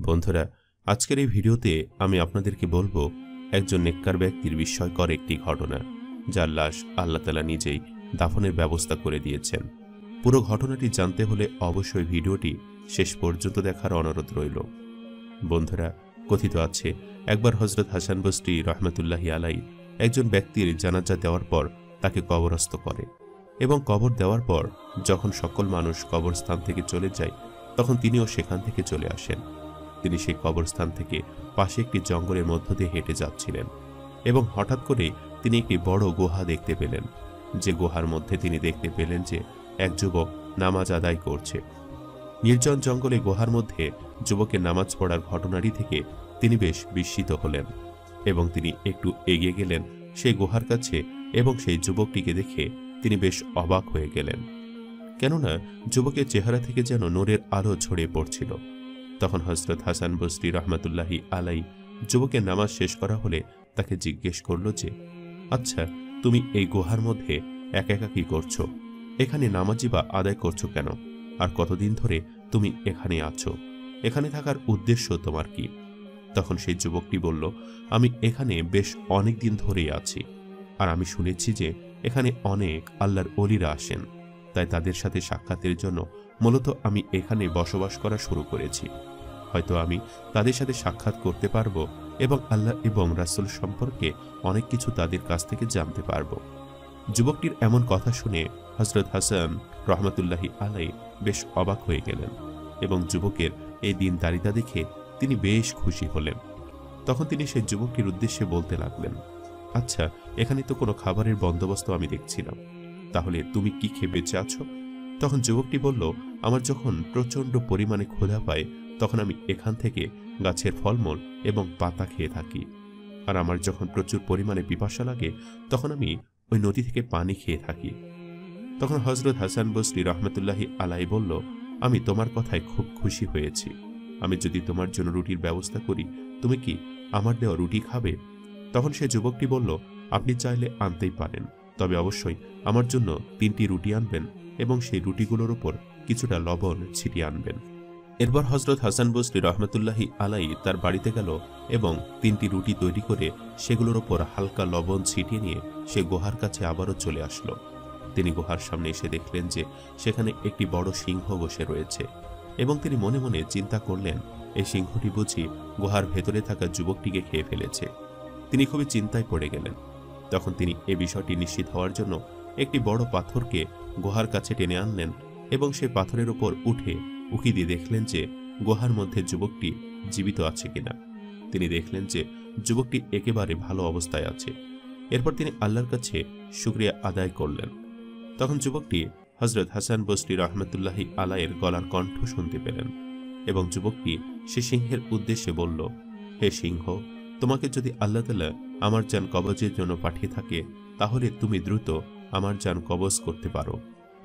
বন্ধুরা, আজকের এই ভিডিওতে আমি আপনাদেরকে বলবো একজন নেককার ব্যক্তির বিস্ময়কর একটি ঘটনা, যার লাশ আল্লাহ তাআলা নিজেই দাফনের ব্যবস্থা করে দিয়েছেন। পুরো ঘটনাটি জানতে হলে অবশ্যই ভিডিওটি শেষ পর্যন্ত দেখার অনুরোধ রইল। বন্ধুরা, কথিত আছে একবার হযরত হাসান বসরি রহমতুল্লাহি আলাই একজন ব্যক্তির জানাজা দেওয়ার পর তাকে কবরস্থ করে এবং কবর দেওয়ার পর যখন সকল মানুষ কবরস্থান থেকে চলে যায় তখন তিনিও সেখান থেকে চলে আসেন। তিনি সেই কবরস্থান থেকে পাশে একটি জঙ্গলের মধ্য দিয়ে হেঁটে যাচ্ছিলেন এবং হঠাৎ করে তিনি একটি বড় গুহা দেখতে পেলেন। যে গুহার মধ্যে তিনি দেখতে পেলেন যে এক যুবক নামাজ আদায় করছে। নির্জন জঙ্গলে গুহার মধ্যে যুবকের নামাজ পড়ার ঘটনাটি থেকে তিনি বেশ বিস্মিত হলেন এবং তিনি একটু এগিয়ে গেলেন সেই গুহার কাছে এবং সেই যুবকটিকে দেখে তিনি বেশ অবাক হয়ে গেলেন, কেননা যুবকের চেহারা থেকে যেন নূরের আলো ছড়িয়ে পড়ছিল। তখন হযরত হাসান বসরি রহমতুল্লাহি আলাই যুবকের নামাজ শেষ করা হলে তাকে জিজ্ঞেস করল যে, আচ্ছা, তুমি এই গুহার মধ্যে একা একা কি করছো? এখানে নামাজই বা আদায় করছো কেন? আর কতদিন ধরে তুমি এখানে আছো? এখানে থাকার উদ্দেশ্য তোমার কি? তখন সেই যুবকটি বলল, আমি এখানে বেশ অনেক দিন ধরেই আছি, আর আমি শুনেছি যে এখানে অনেক আল্লাহর ওলিরা আসেন, তাই তাদের সাথে সাক্ষাতের জন্য মূলত আমি এখানে বসবাস করা শুরু করেছি। হয়তো আমি তাদের সাথে সাক্ষাৎ করতে পারবো এবং আল্লাহ এবং রাসূল সম্পর্কে অনেক কিছু তাদের কাছ থেকে জানতে পারবো। যুবকটির এমন কথা শুনে হযরত হাসান রহমতুল্লাহি আলাই বেশ অবাক হয়ে গেলেন এবং যুবকের এই দিনদারিতা দেখে তিনি বেশ খুশি হলেন। তখন তিনি সেই যুবকটির উদ্দেশ্যে বলতে লাগলেন, আচ্ছা, এখানে তো কোনো খাবারের বন্দোবস্ত আমি দেখছিলাম, তাহলে তুমি কি খেয়ে বেঁচে আছো? তখন যুবকটি বলল, আমার যখন প্রচণ্ড পরিমাণে ক্ষুধা পায় তখন আমি এখান থেকে গাছের ফলমূল এবং পাতা খেয়ে থাকি, আর আমার যখন প্রচুর পরিমাণে পিপাসা লাগে তখন আমি ওই নদী থেকে পানি খেয়ে থাকি। তখন হযরত হাসান বসরি রহমতুল্লাহি আলাই বলল, আমি তোমার কথায় খুব খুশি হয়েছি। আমি যদি তোমার জন্য রুটির ব্যবস্থা করি, তুমি কি আমার দেওয়া রুটি খাবে? তখন সে যুবকটি বলল, আপনি চাইলে আনতেই পারেন, তবে অবশ্যই আমার জন্য 3টি রুটি আনবেন এবং সেই রুটিগুলোর উপর কিছুটা লবণ ছিটিয়ে আনবেন। এরপর হযরত হাসান বসরি রহমতুল্লাহি আলাই তার বাড়িতে গেল এবং 3টি রুটি তৈরি করে সেগুলোর উপর হালকা লবণ ছিটিয়ে নিয়ে সে গুহার কাছে আবারও চলে আসলো। তিনি গুহার সামনে এসে দেখলেন যে সেখানে একটি বড় সিংহ বসে রয়েছে এবং তিনি মনে মনে চিন্তা করলেন, এই সিংহটি বুঝি গুহার ভেতরে থাকা যুবকটিকে খেয়ে ফেলেছে। তিনি খুবই চিন্তায় পড়ে গেলেন। তখন তিনি এ বিষয়টি নিশ্চিত হওয়ার জন্য একটি বড় পাথরকে গুহার কাছে টেনে আনলেন এবং সেই পাথরের উপর উঠে উকি দিয়ে দেখলেন যে গুহার মধ্যে যুবকটি জীবিত আছে কিনা। তিনি দেখলেন যে যুবকটি একেবারে ভালো অবস্থায় আছে। এরপর তিনি আল্লাহর কাছে শুকরিয়া আদায় করলেন। তখন যুবকটি হযরত হাসান বসরি রহমতুল্লাহি আলাইয়ের গলার কণ্ঠ শুনতে পেলেন এবং যুবকটি সে সিংহের উদ্দেশ্যে বলল, হে সিংহ, তোমাকে যদি আল্লাহ তাআলা আমার জান কবজের জন্য পাঠিয়ে থাকে তাহলে তুমি দ্রুত আমার জান কবজ করতে পারো,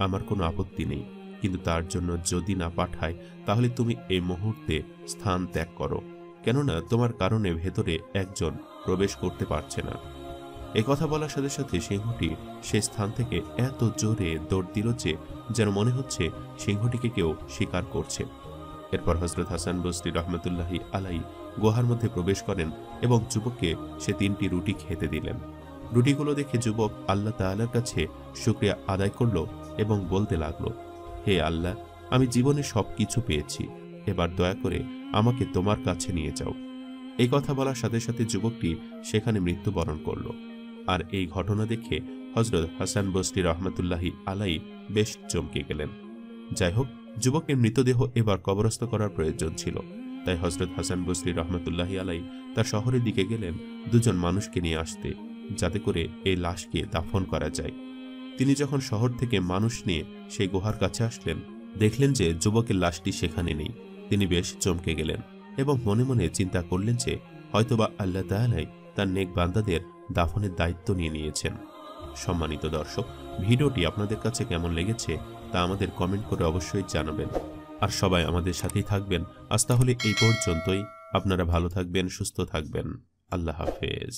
আমার কোনো আপত্তি নেই, কিন্তু তার জন্য যদি না পাঠায় তাহলে তুমি এই মুহূর্তে স্থান ত্যাগ করো, কেননা তোমার কারণে ভেতরে একজন প্রবেশ করতে পারছে না। এ কথা বলার সাথে সাথে সিংহটি সেই স্থান থেকে এত জোরে দৌড় দিল যে যেন মনে হচ্ছে সিংহটিকে কেউ শিকার করছে। এরপর হযরত হাসান বসরি রহমতুল্লাহি আলাই গুহার মধ্যে প্রবেশ করেন এবং যুবককে সে 3টি রুটি খেতে দিলেন। রুটিগুলো দেখে যুবক আল্লাহ তাআলার কাছে শুকরিয়া আদায় করল এবং বলতে লাগলো, হে আল্লাহ, আমি জীবনে সবকিছু পেয়েছি, এবার দয়া করে আমাকে তোমার কাছে নিয়ে যাও। এই কথা বলার সাথে সাথে যুবকটি সেখানে মৃত্যুবরণ করল। আর এই ঘটনা দেখে হযরত হাসান বসরি রহমতুল্লাহি আলাই বেশ চমকে গেলেন। যাই হোক, যুবকের মৃতদেহ এবার কবরস্থ করার প্রয়োজন ছিল, তাই হযরত হাসান বসরি রহমতুল্লাহি আলাই তার শহরের দিকে গেলেন 2জন মানুষকে নিয়ে আসতে, যাতে করে এই লাশকে দাফন করা যায়। তিনি যখন শহর থেকে মানুষ নিয়ে সেই গুহার কাছে আসলেন, দেখলেন যে যুবকের লাশটি সেখানে নেই। তিনি বেশ চমকে গেলেন এবং মনে মনে চিন্তা করলেন যে হয়তোবা আল্লাহ তাআলাই তার নেক বান্দাদের দাফনের দায়িত্ব নিয়ে নিয়েছেন। সম্মানিত দর্শক, ভিডিওটি আপনাদের কাছে কেমন লেগেছে তা আমাদের কমেন্ট করে অবশ্যই জানাবেন, আর সবাই আমাদের সাথেই থাকবেন। আজ তাহলে এই পর্যন্তই। আপনারা ভালো থাকবেন, সুস্থ থাকবেন। আল্লাহ হাফেজ।